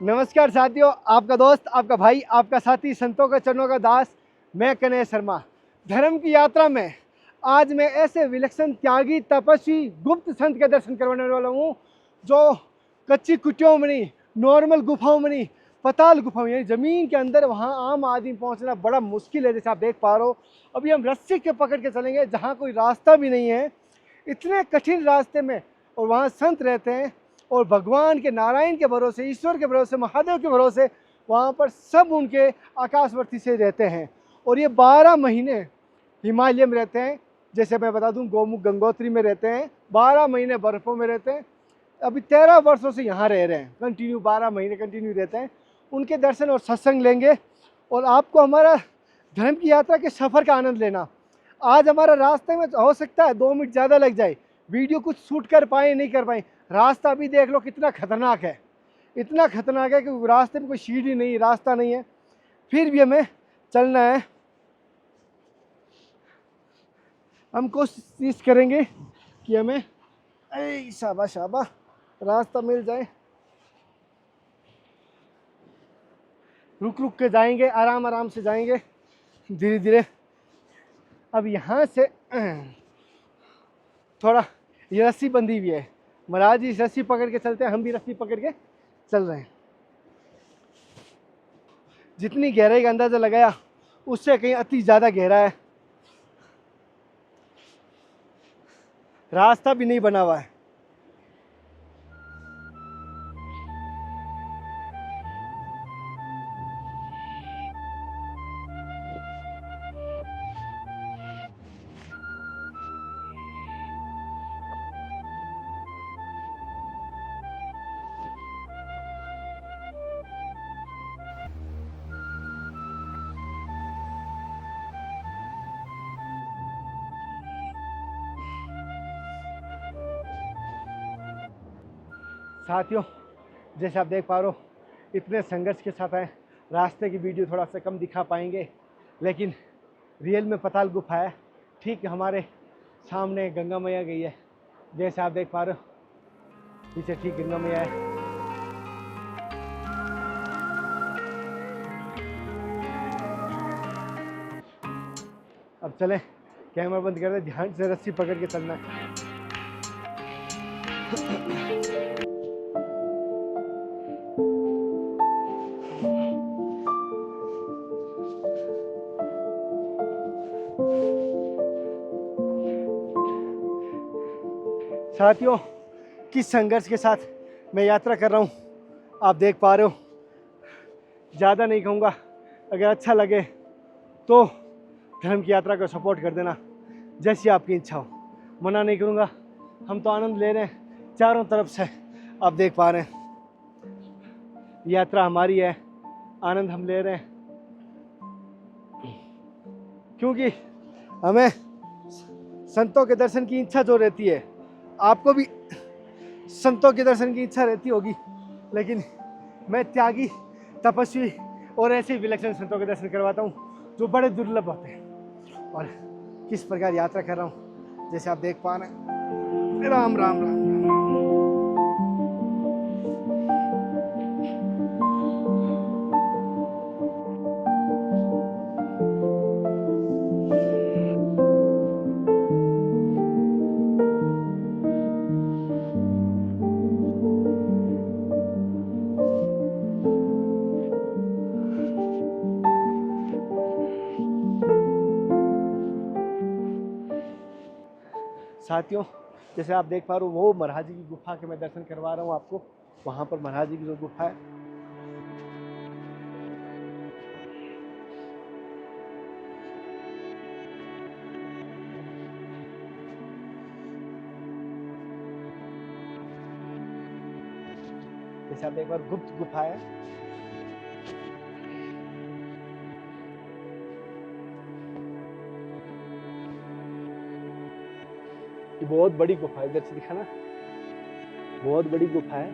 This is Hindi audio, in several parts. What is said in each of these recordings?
नमस्कार साथियों, आपका दोस्त, आपका भाई, आपका साथी, संतों का चरणों का दास, मैं कन्हैया शर्मा। धर्म की यात्रा में आज मैं ऐसे विलक्षण त्यागी तपस्वी गुप्त संत के दर्शन करवाने वाला हूँ जो कच्ची कुटियों में नहीं, नॉर्मल गुफाओं में नहीं, पताल गुफाओं यानी ज़मीन के अंदर, वहाँ आम आदमी पहुँचना बड़ा मुश्किल है। जैसे आप देख पा रहे हो, अभी हम रस्सी के पकड़ के चलेंगे जहाँ कोई रास्ता भी नहीं है, इतने कठिन रास्ते में। और वहाँ संत रहते हैं और भगवान के, नारायण के भरोसे, ईश्वर के भरोसे, महादेव के भरोसे वहाँ पर सब उनके आकाशवर्ती से रहते हैं। और ये 12 महीने हिमालय में रहते हैं। जैसे मैं बता दूं, गोमुख गंगोत्री में रहते हैं, 12 महीने बर्फ़ों में रहते हैं। अभी 13 वर्षों से यहाँ रह रहे हैं, कंटिन्यू 12 महीने कंटिन्यू रहते हैं। उनके दर्शन और सत्संग लेंगे और आपको हमारा धर्म की यात्रा के सफ़र का आनंद लेना। आज हमारा रास्ते में हो सकता है 2 मिनट ज़्यादा लग जाए, वीडियो कुछ शूट कर पाए नहीं कर पाए। रास्ता भी देख लो कितना खतरनाक है, इतना खतरनाक है कि रास्ते में कोई सीढ़ी नहीं, रास्ता नहीं है, फिर भी हमें चलना है। हम कोशिश करेंगे कि हमें शाबाश शाबाश रास्ता मिल जाए। रुक रुक के जाएंगे, आराम आराम से जाएंगे, धीरे धीरे। अब यहाँ से थोड़ा ये रस्सी बंधी हुई है, महाराज जी रस्सी पकड़ के चलते हैं, हम भी रस्सी पकड़ के चल रहे हैं। जितनी गहराई का अंदाजा लगाया उससे कहीं अति ज़्यादा गहरा है, रास्ता भी नहीं बना हुआ है। साथियों, जैसे आप देख पा रहे हो, इतने संघर्ष के साथ आए। रास्ते की वीडियो थोड़ा सा कम दिखा पाएंगे, लेकिन रियल में पताल गुफा है। ठीक हमारे सामने गंगा मैया गई है, जैसे आप देख पा रहे हो, पीछे ठीक गंगा मैया है। अब चले, कैमरा बंद कर दे, ध्यान से रस्सी पकड़ के चलना है। साथियों, किस संघर्ष के साथ मैं यात्रा कर रहा हूँ आप देख पा रहे हो। ज़्यादा नहीं कहूँगा, अगर अच्छा लगे तो धर्म की यात्रा को सपोर्ट कर देना, जैसी आपकी इच्छा हो। मना नहीं करूँगा, हम तो आनंद ले रहे हैं चारों तरफ से। आप देख पा रहे हैं, यात्रा हमारी है, आनंद हम ले रहे हैं, क्योंकि हमें संतों के दर्शन की इच्छा जो रहती है, आपको भी संतों के दर्शन की इच्छा रहती होगी, लेकिन मैं त्यागी तपस्वी और ऐसे विलक्षण संतों के दर्शन करवाता हूँ जो बड़े दुर्लभ होते हैं। और किस प्रकार यात्रा कर रहा हूँ, जैसे आप देख पा रहे हैं। राम राम राम। साथियों, जैसे आप देख पा रहे हो, वो महाराज जी की गुफा के मैं दर्शन करवा रहा हूँ आपको। वहाँ पर महाराज जी की जो गुफा है, जैसे आप देख पा रहे हो, गुप्त गुफा है। ये बहुत बड़ी गुफा है, इधर से दिखाना, बहुत बड़ी गुफा है।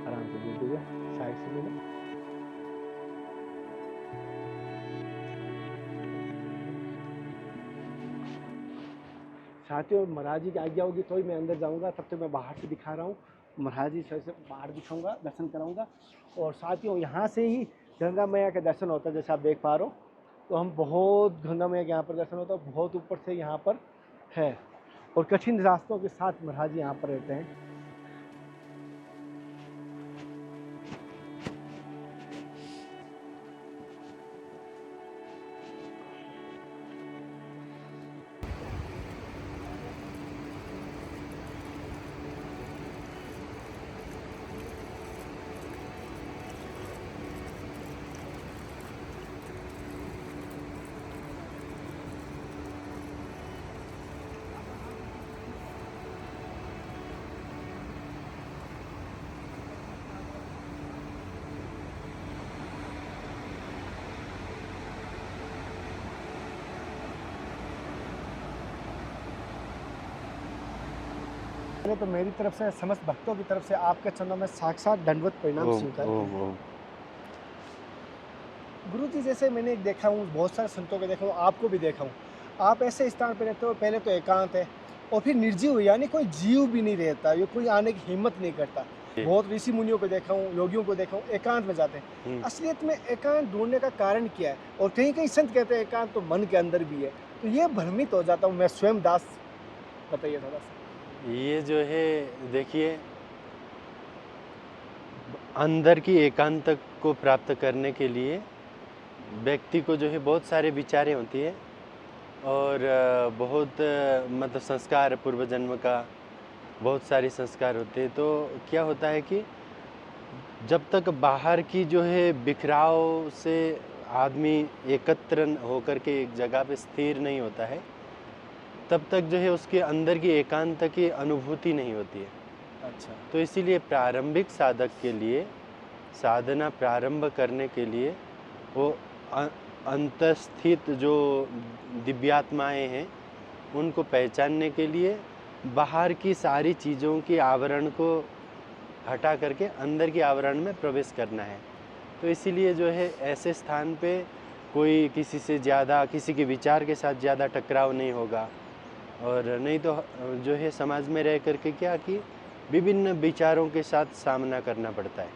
आराम से देख दीजिए, साइड से मिले। साथियों, महाराज जी की आज्ञा होगी तो ही मैं अंदर जाऊंगा, तब तक मैं बाहर से दिखा रहा हूँ। महाराज जी से बाहर दिखाऊंगा, दर्शन कराऊंगा। और साथियों यहाँ से ही गंगा मैया का दर्शन होता है, जैसे आप देख पा रहे हो। तो हम बहुत गंगा मैया के यहाँ पर दर्शन होता है, बहुत ऊपर से यहाँ पर है। और कठिन रास्तों के साथ महाराज जी यहाँ पर रहते हैं। पहले तो मेरी तरफ से, समस्त भक्तों की तरफ से आपके चरणों में साक्षात दंडवत प्रणाम स्वीकार। गुरु जी, जैसे मैंने देखा हूँ, बहुत सारे संतों को देखा हूँ, आपको भी देखा हूँ, आप ऐसे स्थान पर रहते हो, पहले तो एकांत है और फिर निर्जीव, यानी कोई जीव भी नहीं रहता, ये कोई आने की हिम्मत नहीं करता। बहुत ऋषि मुनियों को देखा हूँ, योगियों को देखा हूँ, एकांत में जाते हैं। असलियत में एकांत ढूंढने का कारण क्या है? और कहीं कहीं संत कहते हैं एकांत तो मन के अंदर भी है, तो ये भ्रमित हो जाता हूँ मैं स्वयं। दास बताइए थोड़ा सा। ये जो है, देखिए, अंदर की एकांत को प्राप्त करने के लिए व्यक्ति को जो है बहुत सारे विचारें होती है और बहुत मतलब संस्कार, पूर्व जन्म का बहुत सारे संस्कार होते हैं। तो क्या होता है कि जब तक बाहर की जो है बिखराव से आदमी एकत्र होकर के एक जगह पे स्थिर नहीं होता है, तब तक जो है उसके अंदर की एकांत की अनुभूति नहीं होती है। अच्छा। तो इसीलिए प्रारंभिक साधक के लिए, साधना प्रारंभ करने के लिए, वो अंतस्थित जो दिव्यात्माएं हैं उनको पहचानने के लिए बाहर की सारी चीज़ों की आवरण को हटा करके अंदर की आवरण में प्रवेश करना है। तो इसीलिए जो है ऐसे स्थान पे कोई किसी से ज़्यादा, किसी के विचार के साथ ज़्यादा टकराव नहीं होगा। और नहीं तो जो है समाज में रह करके क्या कि विभिन्न विचारों के साथ सामना करना पड़ता है।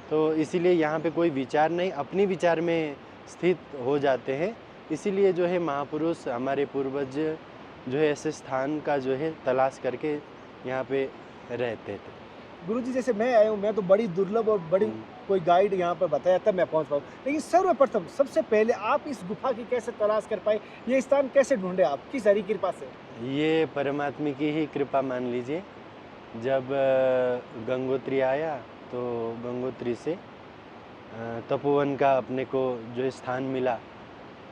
तो इसीलिए यहाँ पे कोई विचार नहीं, अपनी विचार में स्थित हो जाते हैं। इसीलिए जो है महापुरुष, हमारे पूर्वज जो है ऐसे स्थान का जो है तलाश करके यहाँ पे रहते थे। गुरु जी, जैसे मैं आया हूँ, मैं तो बड़ी दुर्लभ और बड़ी कोई गाइड यहाँ पर बताया तब मैं पहुँच पाऊँ, लेकिन सर्वप्रथम सबसे पहले आप इस गुफा की कैसे तलाश कर पाए? ये स्थान कैसे ढूंढे आप, किस हरि कृपा से? ये परमात्मा की ही कृपा मान लीजिए। जब गंगोत्री आया तो गंगोत्री से तपोवन का अपने को जो स्थान मिला,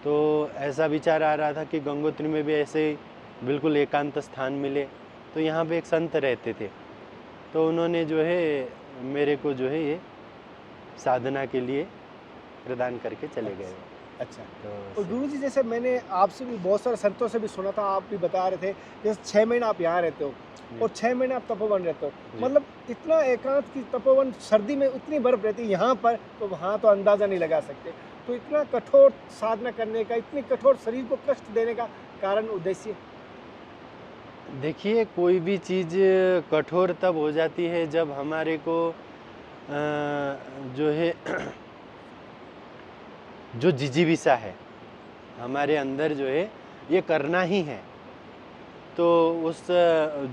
तो ऐसा विचार आ रहा था कि गंगोत्री में भी ऐसे बिल्कुल एकांत स्थान मिले। तो यहाँ पे एक संत रहते थे, तो उन्होंने जो है मेरे को जो है ये साधना के लिए प्रदान करके चले गए। अच्छा। तो और गुरु जी, जैसे मैंने आपसे भी, बहुत सारे संतों से भी सुना था, आप भी बता रहे थे, जैसे 6 महीने आप यहाँ रहते हो और 6 महीने आप तपोवन रहते हो, मतलब इतना एकांत की तपोवन, सर्दी में इतनी बर्फ रहती है यहाँ पर, तो वहाँ तो अंदाज़ा नहीं लगा सकते। तो इतना कठोर साधना करने का, इतनी कठोर शरीर को कष्ट देने का कारण, उद्देश्य? देखिए, कोई भी चीज़ कठोर तब हो जाती है जब हमारे को जो है जो जिजीविषा है हमारे अंदर जो है ये करना ही है, तो उस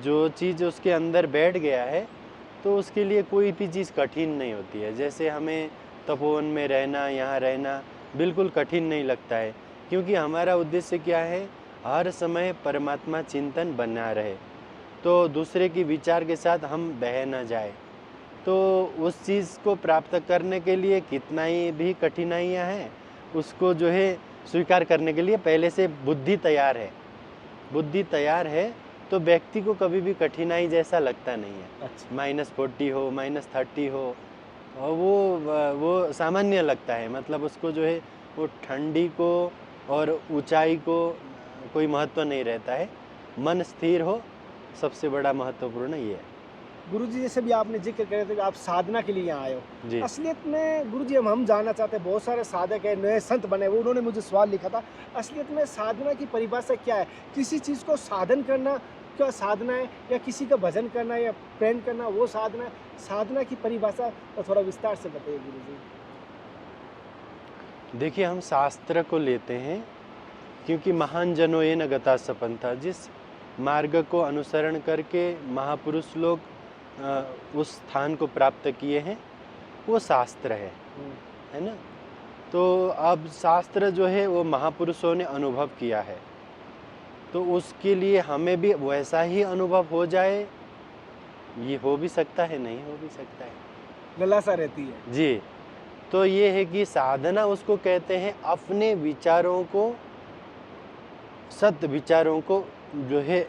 जो चीज़ उसके अंदर बैठ गया है तो उसके लिए कोई भी चीज़ कठिन नहीं होती है। जैसे हमें तपोवन में रहना, यहाँ रहना बिल्कुल कठिन नहीं लगता है, क्योंकि हमारा उद्देश्य क्या है, हर समय परमात्मा चिंतन बना रहे, तो दूसरे की विचार के साथ हम बह ना जाए। तो उस चीज़ को प्राप्त करने के लिए कितना ही भी कठिनाइयाँ हैं, उसको जो है स्वीकार करने के लिए पहले से बुद्धि तैयार है। बुद्धि तैयार है तो व्यक्ति को कभी भी कठिनाई जैसा लगता नहीं है। अच्छा। -40 हो, -30 हो, और वो सामान्य लगता है। मतलब उसको जो है वो ठंडी को और ऊंचाई को कोई महत्व नहीं रहता है। मन स्थिर हो, सबसे बड़ा महत्वपूर्ण ये है। गुरुजी, जैसे भी आपने जिक्र करे थे कि आप साधना के लिए यहाँ आए हो, जी। असलियत में गुरुजी हम जानना चाहते हैं, बहुत सारे साधक है, नए संत बने, वो उन्होंने मुझे सवाल लिखा था, असलियत में साधना की परिभाषा क्या है? किसी चीज़ को साधन करना उसका साधना है, या किसी का भजन करना या प्रेम करना वो साधना है? साधना की परिभाषा तो थोड़ा विस्तार से बताइए गुरुजी। देखिए, हम शास्त्र को लेते हैं क्योंकि महान जनो ये न गता सपंथा, जिस मार्ग को अनुसरण करके महापुरुष लोग उस स्थान को प्राप्त किए हैं वो शास्त्र है ना। तो अब शास्त्र जो है वो महापुरुषों ने अनुभव किया है, तो उसके लिए हमें भी वैसा ही अनुभव हो जाए, ये हो भी सकता है, नहीं हो भी सकता है, लालसा रहती है जी। तो ये है कि साधना उसको कहते हैं अपने विचारों को, सत्य विचारों को जो है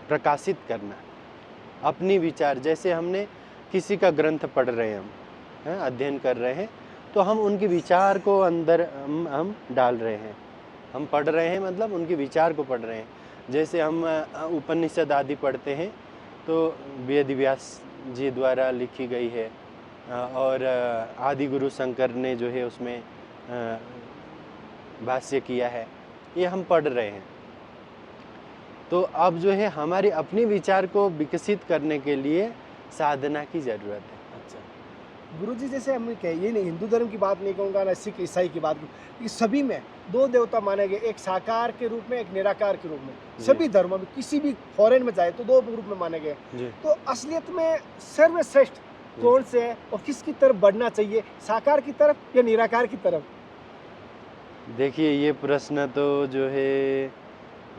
प्रकाशित करना। अपनी विचार, जैसे हमने किसी का ग्रंथ पढ़ रहे हैं, हम अध्ययन कर रहे हैं, तो हम उनके विचार को अंदर हम डाल रहे हैं। हम पढ़ रहे हैं मतलब उनके विचार को पढ़ रहे हैं। जैसे हम उपनिषद आदि पढ़ते हैं तो वेद व्यास जी द्वारा लिखी गई है, और आदि गुरु शंकर ने जो है उसमें भाष्य किया है, ये हम पढ़ रहे हैं। तो अब जो है हमारे अपने विचार को विकसित करने के लिए साधना की ज़रूरत है। अच्छा गुरुजी, जैसे हम ये नहीं हिंदू धर्म की बात नहीं कहूँगा, ना सिख ईसाई की बात, कि सभी में दो देवता माने गए, एक साकार के रूप में, एक निराकार के रूप में। सभी धर्मों में, किसी भी फॉरेन में जाए तो दो रूप में माने गए। तो असलियत में सर्वश्रेष्ठ कौन से है और किसकी तरफ बढ़ना चाहिए, साकार की तरफ या निराकार की तरफ? देखिए, ये प्रश्न तो जो है,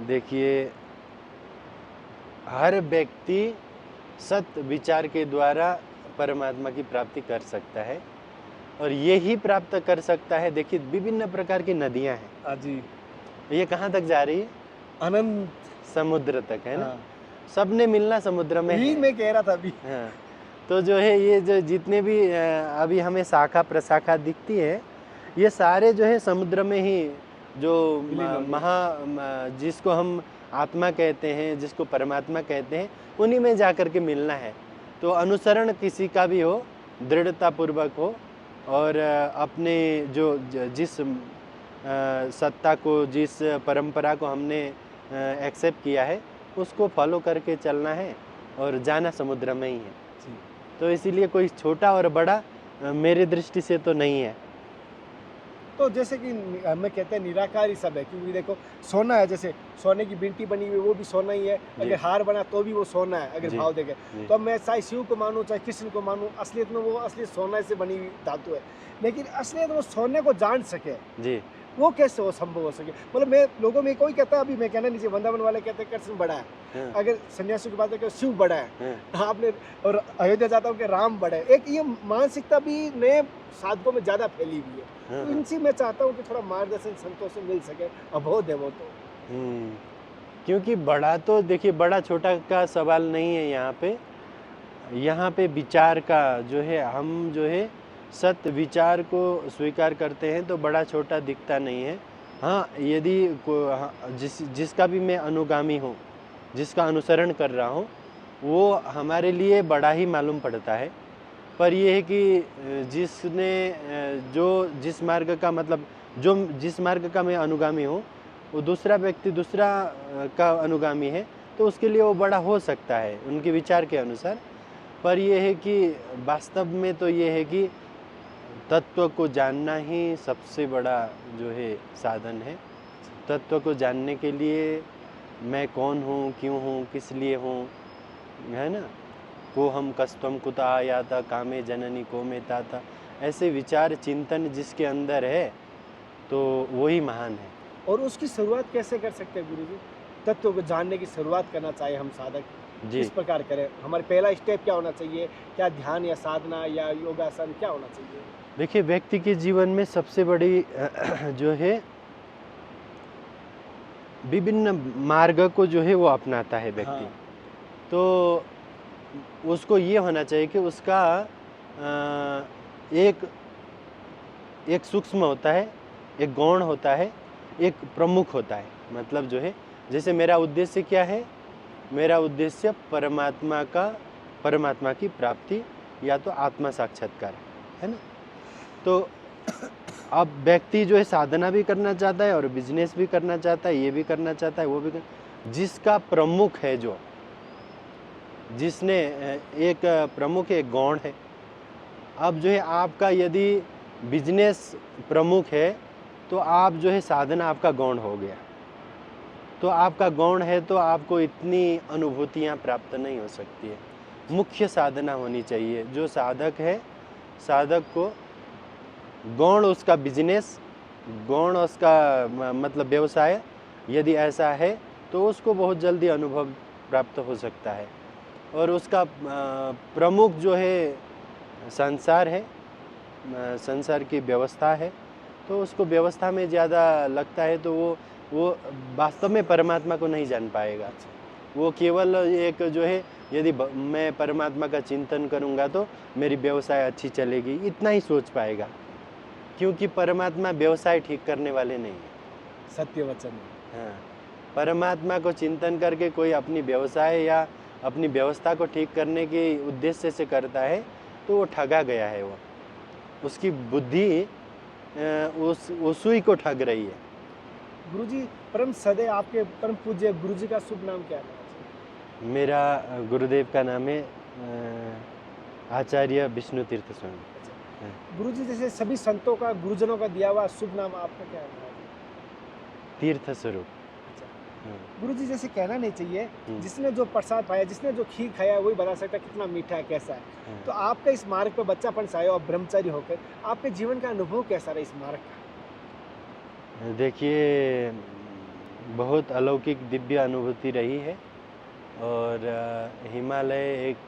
देखिए हर व्यक्ति सत्य विचार के द्वारा परमात्मा की प्राप्ति कर सकता है, और यही प्राप्त कर सकता है। देखिए, विभिन्न प्रकार की नदियां हैं। हाँ जी। ये कहाँ तक जा रही है? अनंत समुद्र तक, है ना। हाँ। सबने मिलना समुद्र में यही है। मैं कह रहा था अभी। हाँ, तो जो है ये जो जितने भी अभी हमें शाखा प्रशाखा दिखती है, ये सारे जो है समुद्र में ही, जो जिसको हम आत्मा कहते हैं, जिसको परमात्मा कहते हैं, उन्हीं में जा कर के मिलना है। तो अनुसरण किसी का भी हो, दृढ़ता पूर्वक हो, और अपने जिस सत्ता को, जिस परंपरा को हमने एक्सेप्ट किया है, उसको फॉलो करके चलना है, और जाना समुद्र में ही है। तो इसीलिए कोई छोटा और बड़ा मेरे दृष्टि से तो नहीं है। तो जैसे कि हमें कहते हैं निराकार ही सब है, क्योंकि देखो सोना है, जैसे सोने की बिंटी बनी हुई वो भी सोना ही है, अगर हार बना तो भी वो सोना है, अगर भाव देखे तो। अब मैं चाहे शिव को मानूं चाहे कृष्ण को मानूं, असलियत में वो असली सोने से बनी हुई धातु है, लेकिन असलियत वो सोने को जान सके जी, वो कैसे वो संभव हो सके? मतलब मैं लोगों में कोई कहता है, अभी मैं कहना नहीं, वृंदावन वाले कहते हैं कृष्ण बड़ा है, अगर सन्यासी की बात है शिव बड़ा है, आपने, और अयोध्या जाता हूँ कि राम बड़ा है। एक ये मानसिकता भी नए साधकों में ज्यादा फैली हुई है। तो इनसे मैं चाहता हूँ कि थोड़ा मार्गदर्शन संतों से मिल सके, अबोध है वो तो। क्योंकि बड़ा तो देखिए, बड़ा छोटा का सवाल नहीं है यहाँ पे विचार का जो है, हम जो है सत्य विचार को स्वीकार करते हैं तो बड़ा छोटा दिखता नहीं है। हाँ, यदि जिसका भी मैं अनुगामी हूँ, जिसका अनुसरण कर रहा हूँ, वो हमारे लिए बड़ा ही मालूम पड़ता है। पर ये है कि जिस मार्ग का, मतलब जिस मार्ग का मैं अनुगामी हूँ, वो दूसरा व्यक्ति दूसरा का अनुगामी है, तो उसके लिए वो बड़ा हो सकता है उनके विचार के अनुसार। पर ये है कि वास्तव में तो ये है कि तत्व को जानना ही सबसे बड़ा जो है साधन है। तत्व को जानने के लिए मैं कौन हूँ, क्यों हूँ, किस लिए हूँ, है ना। को हम कस्तम कुता आयाता कामे जननी को में ताता, ऐसे विचार चिंतन जिसके अंदर है तो वही महान है। और उसकी शुरुआत कैसे कर सकते हैं गुरुजी? तत्व को जानने की शुरुआत करना चाहिए हम साधक, किस प्रकार करें? हमारे पहला स्टेप क्या होना चाहिए? क्या ध्यान या साधना या योगासन क्या होना चाहिए? देखिए, व्यक्ति के जीवन में सबसे बड़ी जो है विभिन्न मार्ग को जो है वो अपनाता है व्यक्ति। तो उसको ये होना चाहिए कि उसका एक सूक्ष्म होता है, एक गौण होता है, एक प्रमुख होता है। मतलब जो है, जैसे मेरा उद्देश्य क्या है? मेरा उद्देश्य परमात्मा की प्राप्ति या तो आत्मा साक्षात्कार है ना। तो अब व्यक्ति जो है साधना भी करना चाहता है और बिजनेस भी करना चाहता है, ये भी करना चाहता है, वो भी जिसका प्रमुख है, जो जिसने एक प्रमुख एक गौण है। अब जो है आपका यदि बिजनेस प्रमुख है तो आप जो है साधना आपका गौण हो गया। तो आपका गौण है तो आपको इतनी अनुभूतियाँ प्राप्त नहीं हो सकती है। मुख्य साधना होनी चाहिए। जो साधक है, साधक को गौण उसका बिजनेस, गौण उसका मतलब व्यवसाय यदि ऐसा है तो उसको बहुत जल्दी अनुभव प्राप्त हो सकता है। और उसका प्रमुख जो है संसार है, संसार की व्यवस्था है, तो उसको व्यवस्था में ज़्यादा लगता है तो वो वास्तव में परमात्मा को नहीं जान पाएगा। वो केवल एक जो है यदि मैं परमात्मा का चिंतन करूँगा तो मेरी व्यवसाय अच्छी चलेगी, इतना ही सोच पाएगा। क्योंकि परमात्मा व्यवसाय ठीक करने वाले नहीं है। सत्य वचन है। हाँ, परमात्मा को चिंतन करके कोई अपनी व्यवसाय या अपनी व्यवस्था को ठीक करने के उद्देश्य से करता है तो वो ठगा गया है। वो उसकी बुद्धि उस सुई को ठग रही है। गुरुजी, परम सदैव आपके परम पूज्य गुरुजी का शुभ नाम क्या है? मेरा गुरुदेव का नाम है आचार्य विष्णु तीर्थ स्वामी। हाँ। गुरुजी, जैसे सभी संतों का, गुरुजनों का दिया हुआ शुभ नाम आपका क्या है? तीर्थ स्वरूप। हाँ। गुरुजी, जैसे कहना नहीं चाहिए, हम्म। जिसने जो प्रसाद पाया, जिसने जो खीर खाया, वही बता सकता है कितना मीठा है, कैसा है। हाँ। तो आपका इस मार्ग पर बच्चापन से आया और ब्रह्मचारी होकर आपके जीवन का अनुभव कैसा रहा इस मार्ग का? देखिए, बहुत अलौकिक दिव्य अनुभूति रही है। और हिमालय एक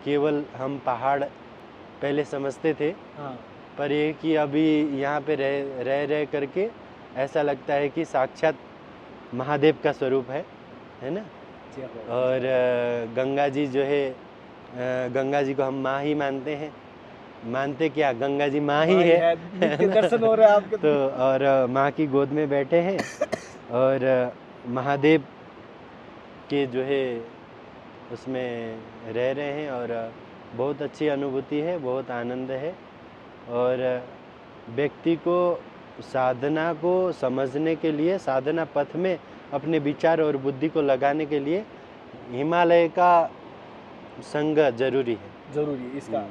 केवल हम पहाड़ पहले समझते थे, हाँ। पर ये कि अभी यहाँ पे रह करके ऐसा लगता है कि साक्षात महादेव का स्वरूप है ना। और गंगा जी जो है, गंगा जी को हम माँ ही मानते हैं। मानते क्या, गंगा जी माँ ही है। नित्य दर्शन हो रहे हैं आपके तो और माँ की गोद में बैठे हैं और महादेव के जो है उसमें रह रहे हैं और बहुत अच्छी अनुभूति है, बहुत आनंद है। और व्यक्ति को साधना को समझने के लिए, साधना पथ में अपने विचार और बुद्धि को लगाने के लिए हिमालय का संग जरूरी है। जरूरी इसका।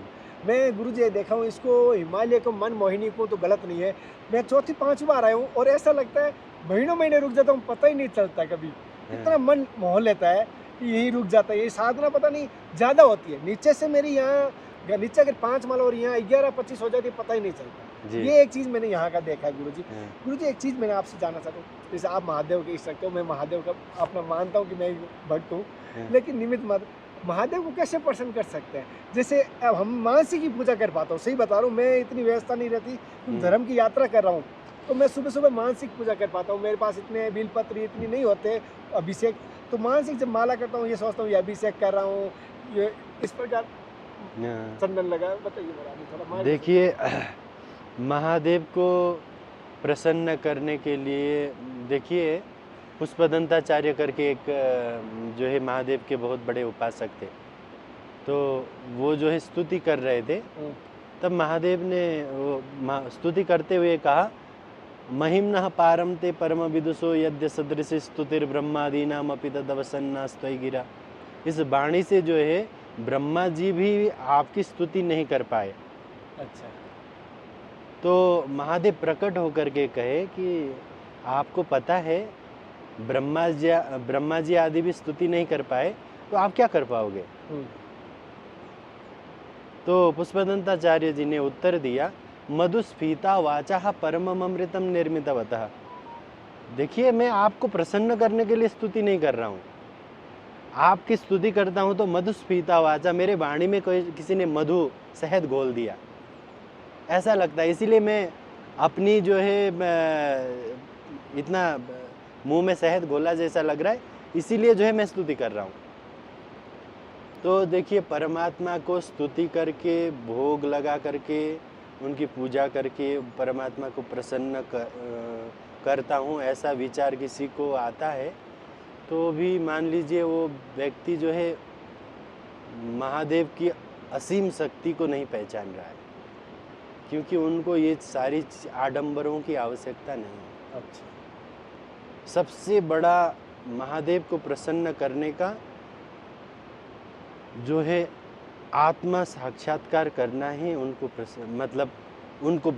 मैं गुरुजी देखा हूँ इसको, हिमालय को मन मोहिनी को तो गलत नहीं है। मैं चौथी 5 बार आया हूँ और ऐसा लगता है महीनों महीने रुक जाता हूँ, पता ही नहीं चलता कभी। इतना मन मोह लेता है कि यही रुक जाता है। ये साधना पता नहीं ज़्यादा होती है। नीचे से मेरी यहाँ नीचे अगर 5 माला और यहाँ 11-25 हो जाती है, पता ही नहीं चलता। ये एक चीज़ मैंने यहाँ का देखा है गुरुजी। गुरुजी, एक चीज़ मैंने आपसे जानना चाहता हूँ। जैसे आप महादेव के इष्ट रखते हो, मैं महादेव का अपना मानता हूँ कि मैं भक्त हूँ, लेकिन निमित्त मात्र महादेव को कैसे प्रसन्न कर सकते हैं? जैसे अब हम मानसिक की पूजा कर पाता हूँ, सही बता रहा हूँ, मैं इतनी व्यवस्था नहीं रहती, धर्म की यात्रा कर रहा हूँ तो मैं सुबह सुबह मानसिक पूजा कर पाता हूँ। मेरे पास इतने बिलपत्र इतनी नहीं होते अभिषेक, तो मानसिक जब माला करता हूँ ये सोचता हूँ ये अभिषेक कर रहा हूँ, ये इस प्रकार चंदन लगा। बताइए थोड़ा। देखिए, महादेव को प्रसन्न करने के लिए देखिए पुष्पदंताचार्य करके एक जो है महादेव के बहुत बड़े उपासक थे, तो वो जो है स्तुति कर रहे थे। तब महादेव ने वो स्तुति करते हुए कहा, महिम्नः पारम ते परम विदुषो यद्य सदृश स्तुतिर्ब्रह्मादीनाम अपि तदवसन्नास्त्वयि गिरा। इस वाणी से जो है ब्रह्मा जी भी आपकी स्तुति नहीं कर पाए। अच्छा। तो महादेव प्रकट होकर के कहे कि आपको पता है ब्रह्मा जी आदि भी स्तुति नहीं कर पाए, तो आप क्या कर पाओगे? तो पुष्पदंताचार्य जी ने उत्तर दिया, मधुस्फीता वाचा परमम अमृतम निर्मितवतः। देखिए, मैं आपको प्रसन्न करने के लिए स्तुति नहीं कर रहा हूँ। आपकी स्तुति करता हूँ तो मधुस्फीता वाचा, मेरे वाणी में कोई किसी ने मधु शहद घोल दिया ऐसा लगता है। इसीलिए मैं अपनी जो है इतना मुंह में शहद घोला जैसा लग रहा है, इसीलिए जो है मैं स्तुति कर रहा हूँ। तो देखिए, परमात्मा को स्तुति करके, भोग लगा करके, उनकी पूजा करके परमात्मा को प्रसन्न करता हूँ, ऐसा विचार किसी को आता है तो भी मान लीजिए वो व्यक्ति जो है महादेव की असीम शक्ति को नहीं पहचान रहा है, क्योंकि उनको ये सारी आडंबरों की आवश्यकता नहीं है। अच्छा। सबसे बड़ा महादेव को प्रसन्न करने का जो है आत्मा साक्षात्कार करना ही उनको मतलब उनको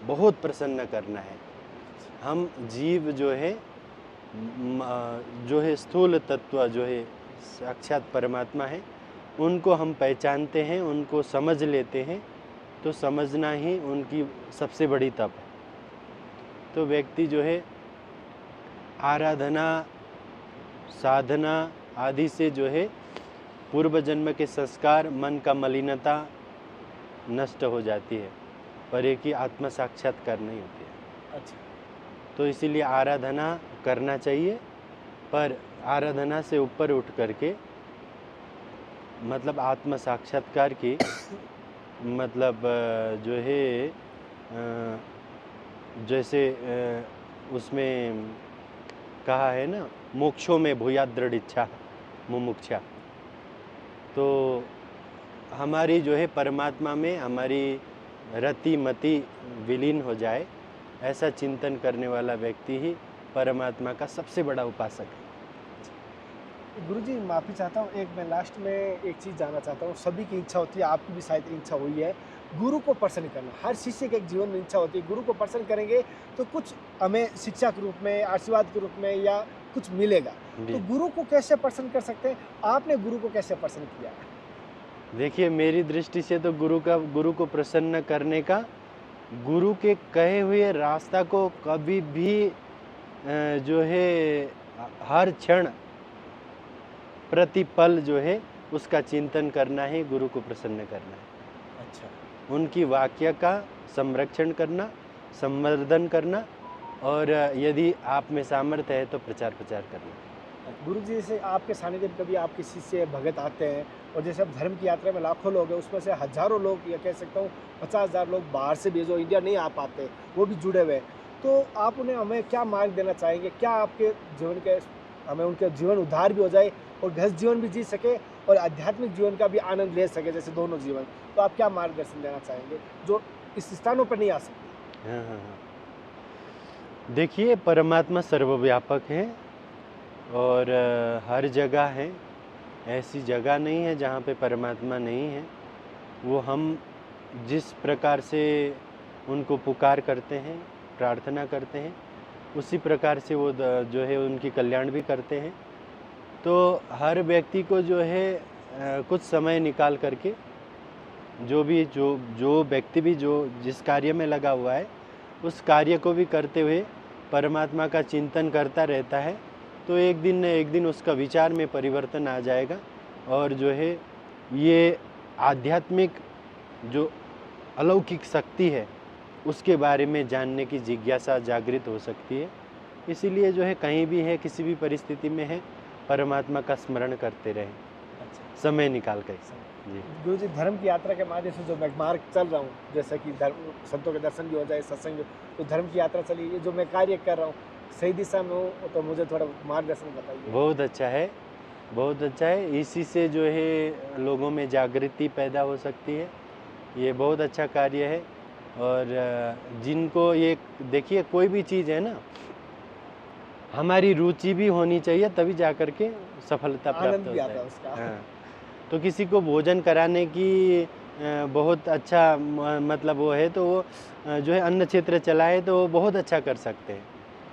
बहुत प्रसन्न करना है। हम जीव जो है जो है स्थूल तत्व जो है साक्षात परमात्मा है, उनको हम पहचानते हैं, उनको समझ लेते हैं, तो समझना ही उनकी सबसे बड़ी तप है। तो व्यक्ति जो है आराधना, साधना आदि से जो है पूर्व जन्म के संस्कार, मन का मलिनता नष्ट हो जाती है, पर एक ही आत्म साक्षात्कार नहीं होती है। अच्छा, तो इसीलिए आराधना करना चाहिए, पर आराधना से ऊपर उठ करके मतलब आत्म साक्षात्कार की मतलब जो है जैसे उसमें कहा है ना, मोक्षों में भूयात दृढ़ इच्छा मुमुक्षा। तो हमारी जो है परमात्मा में हमारी रति मति विलीन हो जाए, ऐसा चिंतन करने वाला व्यक्ति ही परमात्मा का सबसे बड़ा उपासक है। गुरुजी माफ़ी चाहता हूँ, एक मैं लास्ट में एक चीज़ जानना चाहता हूँ। सभी की इच्छा होती है, आपकी भी शायद इच्छा हुई है, गुरु को प्रसन्न करना। हर शिष्य के एक जीवन में इच्छा होती है, गुरु को प्रसन्न करेंगे तो कुछ हमें शिक्षा के रूप में, आशीर्वाद के रूप में या कुछ मिलेगा। तो गुरु को कैसे प्रसन्न कर सकते हैं? आपने गुरु को कैसे प्रसन्न किया? देखिए, मेरी दृष्टि से तो गुरु को प्रसन्न करने का, गुरु के कहे हुए रास्ता को कभी भी जो है हर क्षण प्रतिपल जो है उसका चिंतन करना है, गुरु को प्रसन्न करना है। अच्छा, उनकी वाक्य का संरक्षण करना, संवर्धन करना, और यदि आप में सामर्थ्य है तो प्रचार करना। गुरु जी जैसे आपके सानिध्य में कभी आपके शिष्य भगत आते हैं, और जैसे अब धर्म की यात्रा में लाखों लोग हैं, उसमें से हजारों लोग, या कह सकता हूँ 50,000 लोग बाहर से भी जो इंडिया नहीं आ पाते, वो भी जुड़े हुए हैं। तो आप उन्हें हमें क्या मार्ग देना चाहेंगे? क्या आपके जीवन के हमें उनके जीवन उद्धार भी हो जाए और गृहस्थ जीवन भी जी सके और आध्यात्मिक जीवन का भी आनंद ले सके, जैसे दोनों जीवन, तो आप क्या मार्गदर्शन देना चाहेंगे जो इस स्थानों पर नहीं आ सकते? हाँ हाँ हाँ, देखिए, परमात्मा सर्वव्यापक है और हर जगह है। ऐसी जगह नहीं है जहाँ पे परमात्मा नहीं है। वो हम जिस प्रकार से उनको पुकार करते हैं, प्रार्थना करते हैं, उसी प्रकार से वो जो है उनकी कल्याण भी करते हैं। तो हर व्यक्ति को जो है कुछ समय निकाल करके जो व्यक्ति भी जो जिस कार्य में लगा हुआ है, उस कार्य को भी करते हुए परमात्मा का चिंतन करता रहता है, तो एक दिन न एक दिन उसका विचार में परिवर्तन आ जाएगा, और जो है ये आध्यात्मिक जो अलौकिक शक्ति है उसके बारे में जानने की जिज्ञासा जागृत हो सकती है। इसीलिए जो है कहीं भी है, किसी भी परिस्थिति में है, परमात्मा का स्मरण करते रहें, अच्छा, समय निकाल कर। जी, गुरु जी, धर्म की यात्रा के माध्यम से जो मैं मार्ग चल रहा हूँ, जैसे कि धर्म, संतों के दर्शन भी हो जाए, सत्संग, तो धर्म की यात्रा चली, ये जो मैं कार्य कर रहा हूँ सही दिशा में हूँ, तो मुझे थोड़ा मार्गदर्शन बताइए। बहुत अच्छा है, बहुत अच्छा है। इसी से जो है लोगों में जागृति पैदा हो सकती है। ये बहुत अच्छा कार्य है। और जिनको ये देखिए, कोई भी चीज़ है ना, हमारी रुचि भी होनी चाहिए, तभी जा कर के सफलता प्राप्त आनंद भी होता आता है। है उसका। हाँ, तो किसी को भोजन कराने की बहुत अच्छा मतलब वो है, तो वो जो है अन्न क्षेत्र चलाए तो वो बहुत अच्छा कर सकते हैं,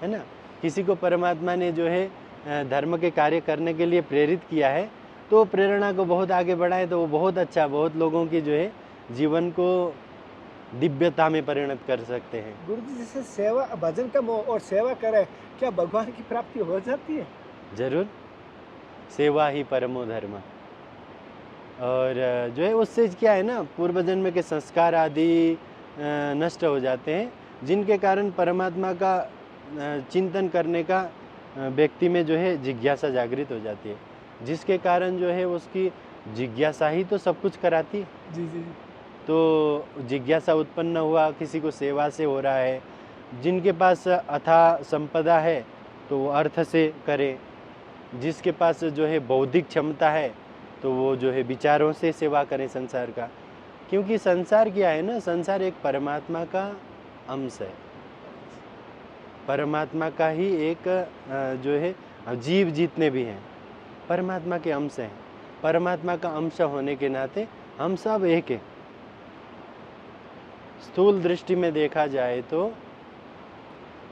है ना। किसी को परमात्मा ने जो है धर्म के कार्य करने के लिए प्रेरित किया है, तो प्रेरणा को बहुत आगे बढ़ाए, तो वो बहुत अच्छा, बहुत लोगों की जो है जीवन को दिव्यता में परिणत कर सकते हैं। गुरु जी, जैसे सेवा, भजन का मोह और सेवा करें, क्या भगवान की प्राप्ति हो जाती है? जरूर, सेवा ही परमो धर्म। और जो है उससे क्या है ना, पूर्व जन्म के संस्कार आदि नष्ट हो जाते हैं, जिनके कारण परमात्मा का चिंतन करने का व्यक्ति में जो है जिज्ञासा जागृत हो जाती है, जिसके कारण जो है उसकी जिज्ञासा ही तो सब कुछ कराती है। जी जी जी। तो जिज्ञासा उत्पन्न हुआ, किसी को सेवा से हो रहा है, जिनके पास अथाह संपदा है तो वो अर्थ से करे, जिसके पास जो है बौद्धिक क्षमता है तो वो जो है विचारों से सेवा करें संसार का। क्योंकि संसार क्या है ना, संसार एक परमात्मा का अंश है, परमात्मा का ही एक जो है जीव जितने भी हैं परमात्मा के अंश हैं। परमात्मा का अंश होने के नाते हम सब एक हैं। स्थूल दृष्टि में देखा जाए तो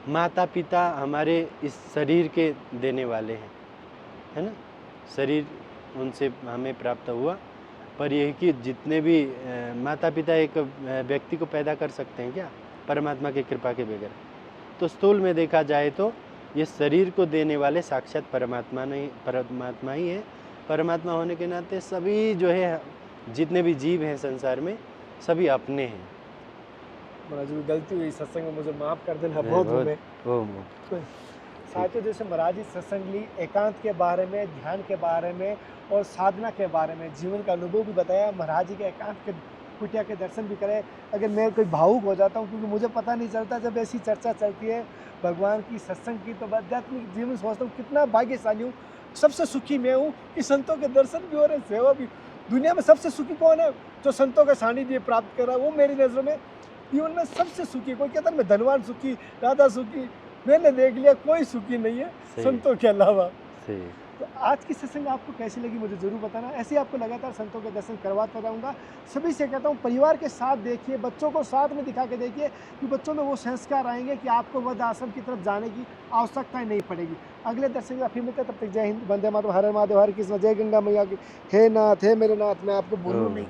माता पिता हमारे इस शरीर के देने वाले हैं, है ना। शरीर उनसे हमें प्राप्त हुआ, पर यह कि जितने भी माता पिता एक व्यक्ति को पैदा कर सकते हैं क्या परमात्मा की कृपा के बगैर। तो स्थूल में देखा जाए तो ये शरीर को देने वाले साक्षात परमात्मा ही है। परमात्मा होने के नाते सभी जो है जितने भी जीव हैं संसार में सभी अपने हैं। महाराज जी गलती हुई सत्संग में, मुझे माफ़ कर देना। बहुत में साथियों जैसे महाराज जी सत्संग ली एकांत के बारे में, ध्यान के बारे में और साधना के बारे में जीवन का अनुभव भी बताया। महाराज जी के एकांत के कुटिया के दर्शन भी करे। अगर मैं कोई भावुक हो जाता हूँ क्योंकि मुझे पता नहीं चलता जब ऐसी चर्चा चलती है भगवान की सत्संग की, तो आध्यात्मिक जीवन सोचता हूँ कितना भाग्यशाली हूँ। सबसे सुखी मैं हूँ कि संतों के दर्शन भी हो रहे, सेवा भी। दुनिया में सबसे सुखी कौन है? जो संतों का सानिध्य प्राप्त कर रहा है, वो मेरी नज़रों में जीवन में सबसे सुखी। कोई कहता है मैं धनवान सुखी, राधा सुखी, मैंने देख लिया कोई सुखी नहीं है संतों के अलावा। तो आज की सत्संग आपको कैसी लगी मुझे ज़रूर बताना। ऐसे ही आपको लगातार संतों के दर्शन करवाता रहूँगा। सभी से कहता हूँ परिवार के साथ देखिए, बच्चों को साथ में दिखा के देखिए कि बच्चों में वो संस्कार आएंगे कि आपको वृद्ध आश्रम की तरफ जाने की आवश्यकता नहीं पड़ेगी। अगले दर्शन में फिर मिलते, तब तक जय हिंद, वंदे मातरम, हर हर महादेव, हर कृष्ण, जय गंगा मैया की। हे नाथ, हे मेरे नाथ, मैं आपको बोलूँ नहीं।